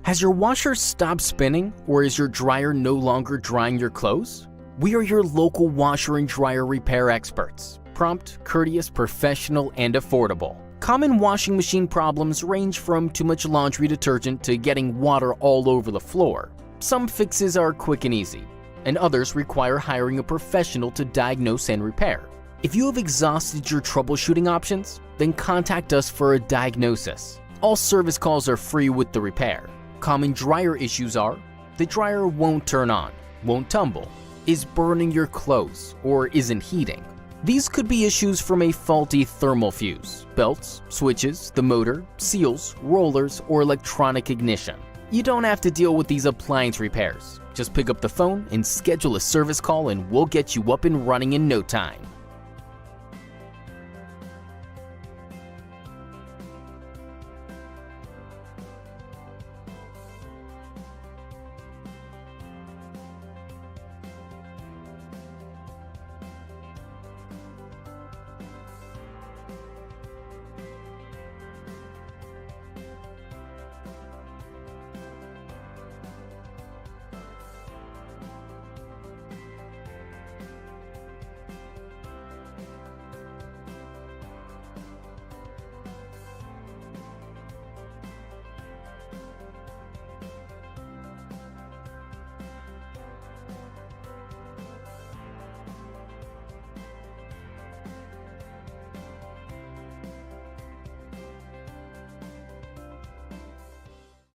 Has your washer stopped spinning, or is your dryer no longer drying your clothes? We are your local washer and dryer repair experts. Prompt, courteous, professional, and affordable. Common washing machine problems range from too much laundry detergent to getting water all over the floor. Some fixes are quick and easy, and others require hiring a professional to diagnose and repair. If you have exhausted your troubleshooting options, then contact us for a diagnosis. All service calls are free with the repair. Common dryer issues are: the dryer won't turn on, won't tumble, is burning your clothes, or isn't heating. These could be issues from a faulty thermal fuse, belts, switches, the motor, seals, rollers, or electronic ignition. You don't have to deal with these appliance repairs. Just pick up the phone and schedule a service call and we'll get you up and running in no time.